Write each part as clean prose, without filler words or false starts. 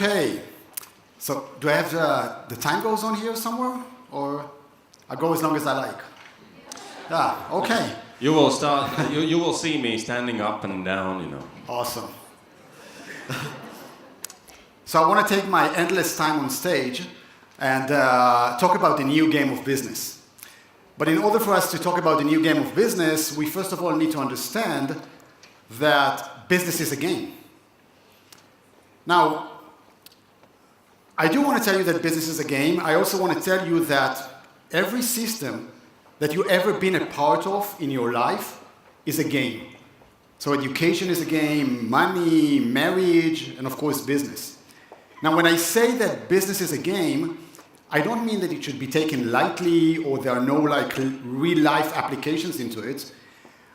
Okay. So do I have the time goes on here somewhere? Or I go as long as I like? Yeah, okay. You will start. You will see me standing up and down. You know. Awesome. So I want to take my endless time on stage and talk about the new game of business. But in order for us to talk about the new game of business, we first of all need to understand that business is a game. Now, I do want to tell you that business is a game. I also want to tell you that every system that you've ever been a part of in your life is a game. So education is a game, money, marriage, and of course business. Now when I say that business is a game, I don't mean that it should be taken lightly or there are no real life applications into it.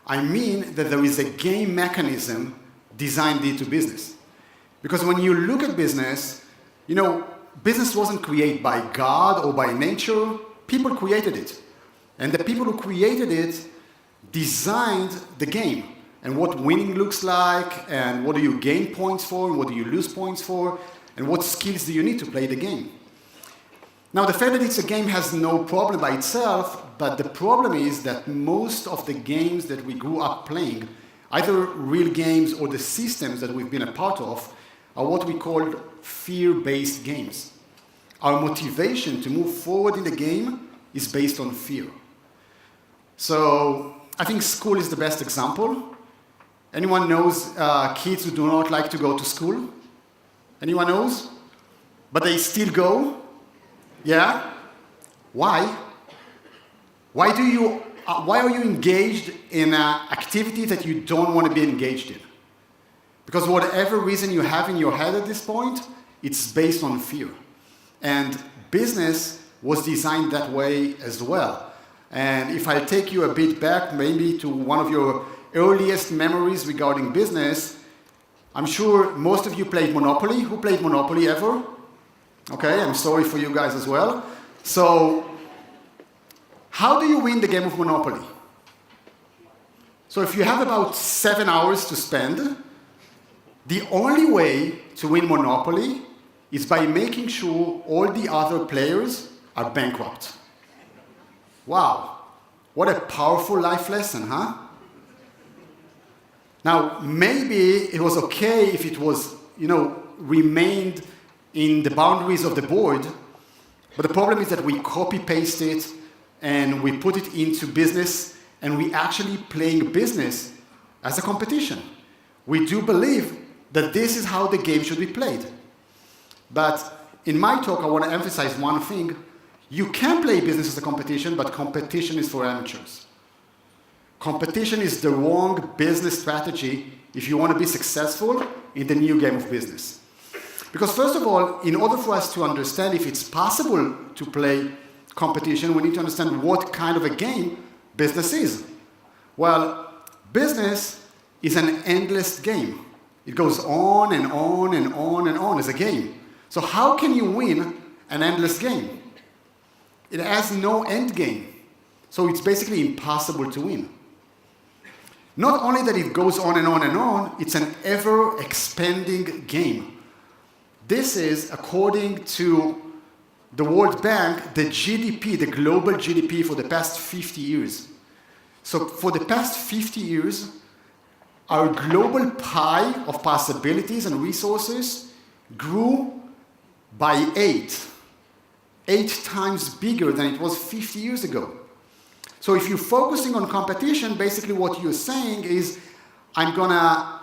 I mean that there is a game mechanism designed into business. Because when you look at business, you know, business wasn't created by God or by nature. People created it. And the people who created it designed the game and what winning looks like and what do you gain points for and what do you lose points for and what skills do you need to play the game. Now, the fact that it's a game has no problem by itself, but the problem is that most of the games that we grew up playing, either real games or the systems that we've been a part of, are what we call fear-based games. Our motivation to move forward in the game is based on fear. So I think school is the best example. Anyone knows kids who do not like to go to school? Anyone knows? But they still go? Yeah? Why? Why are you engaged in an activity that you don't want to be engaged in? Because whatever reason you have in your head at this point, it's based on fear. And business was designed that way as well. And if I take you a bit back, maybe to one of your earliest memories regarding business, I'm sure most of you played Monopoly. Who played Monopoly ever? Okay, I'm sorry for you guys as well. So, how do you win the game of Monopoly? So if you have about 7 hours to spend, the only way to win Monopoly is by making sure all the other players are bankrupt. Wow, what a powerful life lesson, huh? Now, maybe it was okay if it was, remained in the boundaries of the board, but the problem is that we copy-paste it and we put it into business and we actually playing business as a competition. We do believe that this is how the game should be played. But in my talk, I want to emphasize one thing. You can play business as a competition, but competition is for amateurs. Competition is the wrong business strategy if you want to be successful in the new game of business. Because first of all, in order for us to understand if it's possible to play competition, we need to understand what kind of a game business is. Well, business is an endless game. It goes on and on and on and on as a game. So how can you win an endless game? It has no end game. So it's basically impossible to win. Not only that it goes on and on and on, it's an ever-expanding game. This is, according to the World Bank, the GDP, the global GDP for the past 50 years. So for the past 50 years, our global pie of possibilities and resources grew by 8 times bigger than it was 50 years ago. So if you're focusing on competition, basically what you're saying is, I'm gonna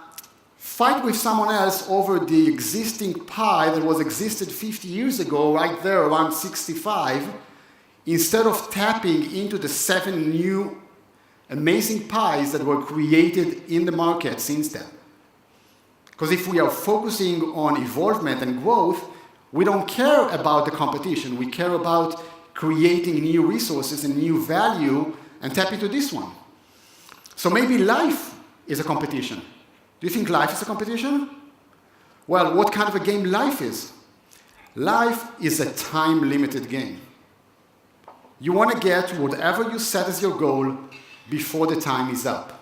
fight with someone else over the existing pie that was existed 50 years ago, right there around 65, instead of tapping into the 7 new amazing pies that were created in the market since then. Because if we are focusing on evolvement and growth, we don't care about the competition. We care about creating new resources and new value and tap into this one. So maybe life is a competition. Do you think life is a competition? Well, what kind of a game life is? Life is a time-limited game. You want to get whatever you set as your goal before the time is up.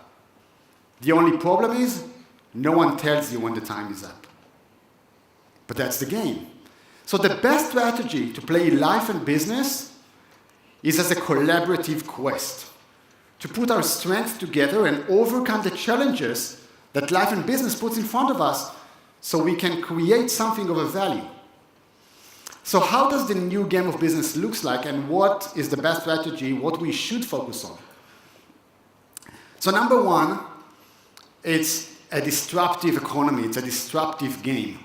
The only problem is, no one tells you when the time is up. But that's the game. So the best strategy to play life and business is as a collaborative quest, to put our strengths together and overcome the challenges that life and business puts in front of us so we can create something of a value. So how does the new game of business looks like, and what is the best strategy, what we should focus on? So number one, it's a disruptive economy, it's a disruptive game.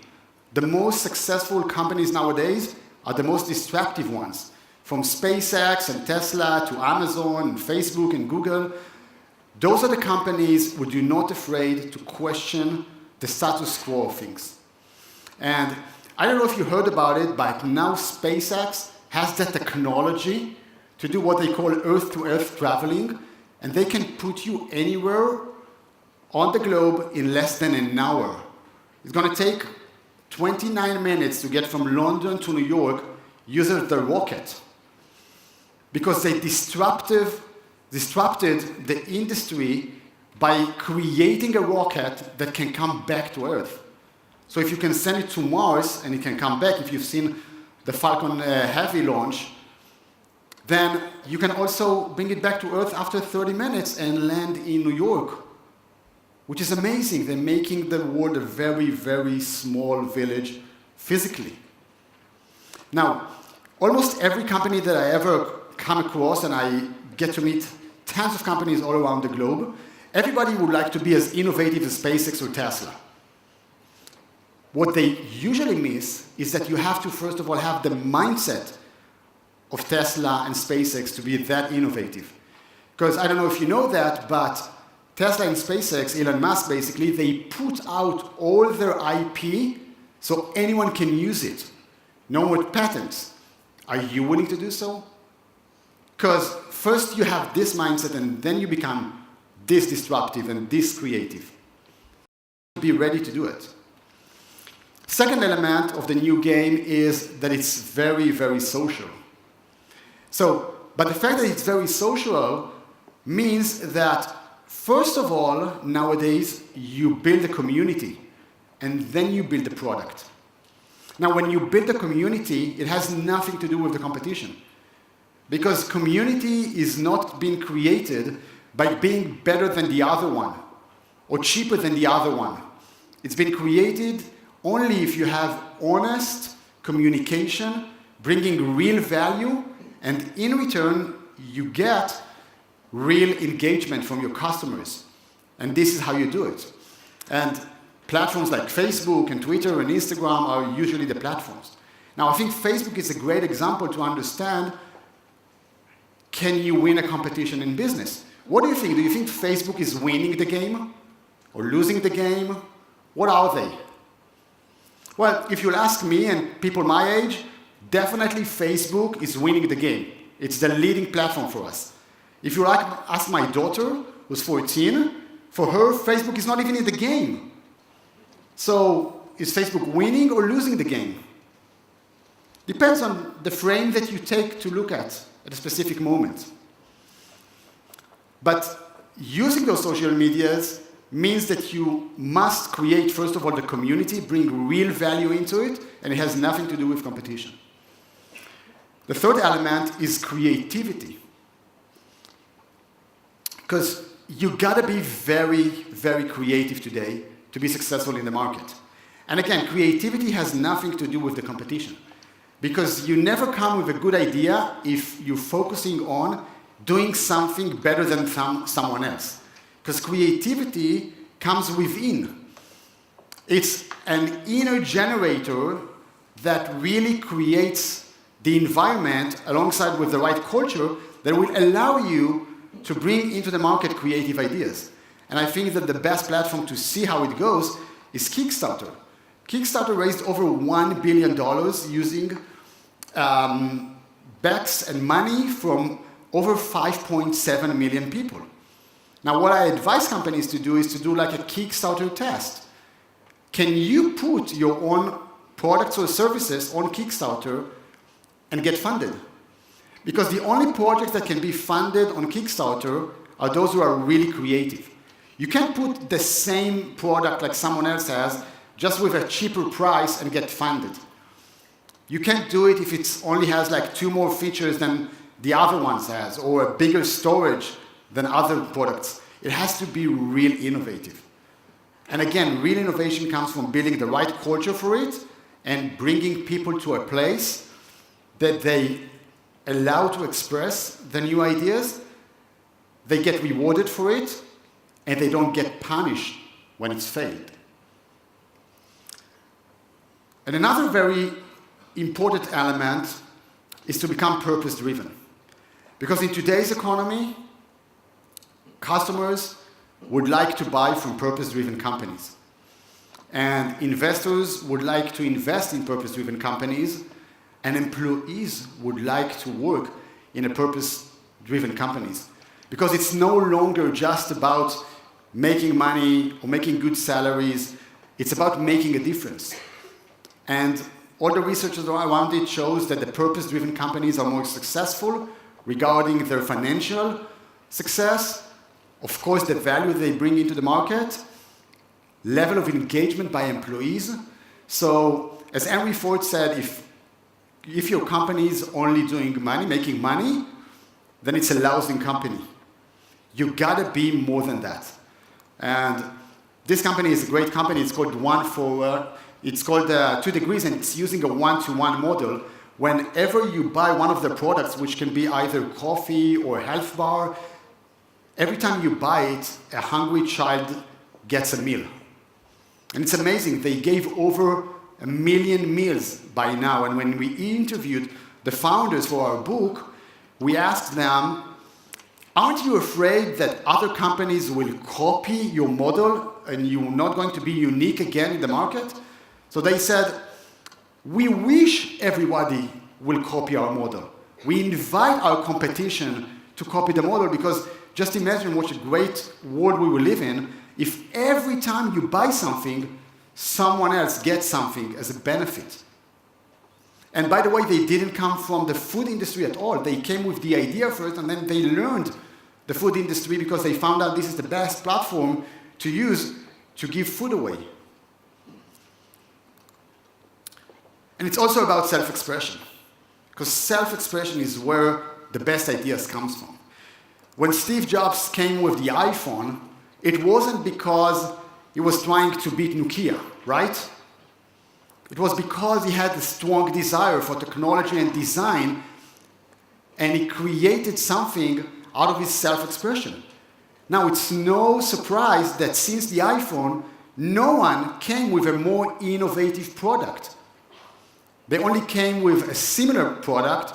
The most successful companies nowadays are the most disruptive ones. From SpaceX and Tesla to Amazon and Facebook and Google, those are the companies who are not afraid to question the status quo of things. And I don't know if you heard about it, but now SpaceX has the technology to do what they call Earth-to-Earth traveling, and they can put you anywhere on the globe in less than an hour. It's going to take 29 minutes to get from London to New York using the rocket, because they disrupted the industry by creating a rocket that can come back to Earth. So if you can send it to Mars and it can come back, if you've seen the Falcon Heavy launch, then you can also bring it back to Earth after 30 minutes and land in New York, which is amazing. They're making the world a very, very small village physically. Now, almost every company that I ever come across, and I get to meet tons of companies all around the globe, everybody would like to be as innovative as SpaceX or Tesla. What they usually miss is that you have to, first of all, have the mindset of Tesla and SpaceX to be that innovative. Because I don't know if you know that, but Tesla and SpaceX, Elon Musk basically, they put out all their IP so anyone can use it. No more patents. Are you willing to do so? Because first you have this mindset and then you become this disruptive and this creative. Be ready to do it. Second element of the new game is that it's very, very social. But the fact that it's very social means that, first of all, nowadays, you build a community, and then you build a product. Now, when you build a community, it has nothing to do with the competition, because community is not being created by being better than the other one, or cheaper than the other one. It's been created only if you have honest communication, bringing real value, and in return, you get real engagement from your customers. And this is how you do it. And platforms like Facebook and Twitter and Instagram are usually the platforms. Now, I think Facebook is a great example to understand, can you win a competition in business? What do you think? Do you think Facebook is winning the game or losing the game? What are they? Well, if you'll ask me and people my age, definitely Facebook is winning the game. It's the leading platform for us. If you ask my daughter, who's 14, for her, Facebook is not even in the game. So is Facebook winning or losing the game? Depends on the frame that you take to look at a specific moment. But using those social medias means that you must create, first of all, the community, bring real value into it, and it has nothing to do with competition. The third element is creativity. Because you gotta be very, very creative today to be successful in the market. And again, creativity has nothing to do with the competition. Because you never come with a good idea if you're focusing on doing something better than someone else. Because creativity comes within. It's an inner generator that really creates the environment alongside with the right culture that will allow you to bring into the market creative ideas. And I think that the best platform to see how it goes is Kickstarter. Kickstarter raised over $1 billion using backs and money from over 5.7 million people. Now, what I advise companies to do is to do like a Kickstarter test. Can you put your own products or services on Kickstarter and get funded? Because the only projects that can be funded on Kickstarter are those who are really creative. You can't put the same product like someone else has just with a cheaper price and get funded. You can't do it if it only has like 2 more features than the other ones has, or a bigger storage than other products. It has to be real innovative. And again, real innovation comes from building the right culture for it and bringing people to a place that they allow to express the new ideas, they get rewarded for it, and they don't get punished when it's failed. And another very important element is to become purpose-driven. Because in today's economy, customers would like to buy from purpose-driven companies. And investors would like to invest in purpose-driven companies, and employees would like to work in a purpose-driven companies. Because it's no longer just about making money or making good salaries, it's about making a difference. And all the research around it shows that the purpose-driven companies are more successful regarding their financial success, of course, the value they bring into the market, level of engagement by employees. So, as Henry Ford said, if your company is only doing money, making money, then it's a lousy company. You gotta be more than that. And this company is a great company. It's called it's called 2 Degrees, and it's using a 1-to-1 model. Whenever you buy one of their products, which can be either coffee or health bar, every time you buy it, a hungry child gets a meal. And it's amazing. They gave over 1 million meals by now. And when we interviewed the founders for our book, we asked them, aren't you afraid that other companies will copy your model and you're not going to be unique again in the market? So they said, we wish everybody will copy our model. We invite our competition to copy the model, because just imagine what a great world we will live in if every time you buy something, someone else gets something as a benefit. And by the way, they didn't come from the food industry at all. They came with the idea first, and then they learned the food industry because they found out this is the best platform to use to give food away. And it's also about self-expression, because self-expression is where the best ideas comes from. When Steve Jobs came with the iPhone, it wasn't because he was trying to beat Nokia, right? It was because he had a strong desire for technology and design, and he created something out of his self-expression. Now, it's no surprise that since the iPhone, no one came with a more innovative product. They only came with a similar product,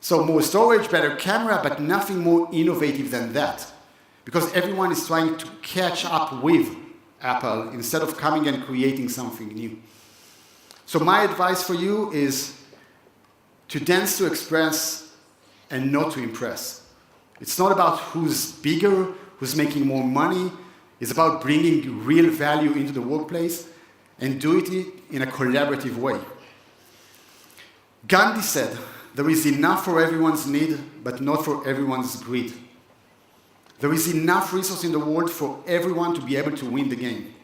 so more storage, better camera, but nothing more innovative than that. Because everyone is trying to catch up with Apple instead of coming and creating something new. So my advice for you is to dance to express and not to impress. It's not about who's bigger, who's making more money. It's about bringing real value into the workplace and do it in a collaborative way. Gandhi said, there is enough for everyone's need, but not for everyone's greed. There is enough resource in the world for everyone to be able to win the game.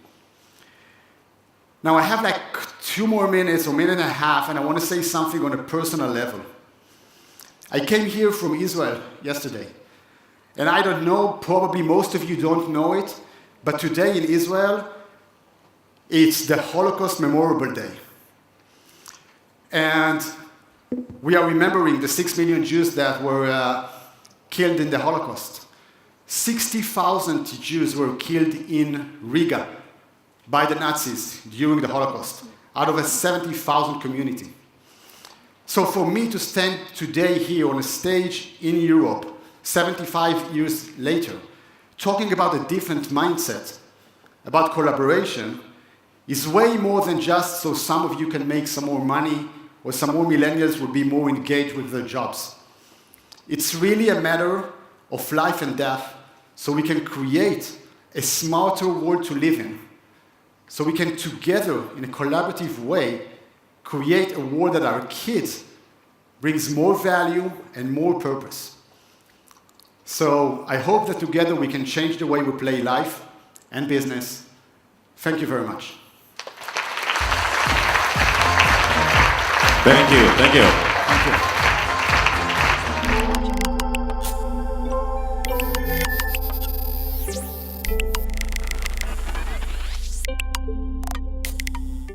Now I have like 2 more minutes or 1.5 minutes, and I want to say something on a personal level. I came here from Israel yesterday. And I don't know, probably most of you don't know it, but today in Israel, it's the Holocaust Memorial Day. And we are remembering the 6 million Jews that were killed in the Holocaust. 60,000 Jews were killed in RÍGA by the Nazis during the Holocaust, out of a 70,000 community. So for me to stand today here on a stage in Europe, 75 years later, talking about a different mindset, about collaboration, is way more than just so some of you can make some more money or some more millennials will be more engaged with their jobs. It's really a matter of life and death, so we can create a smarter world to live in, so we can together, in a collaborative way, create a world that our kids brings more value and more purpose. So I hope that together we can change the way we play life and business. Thank you very much. Thank you. Thank you.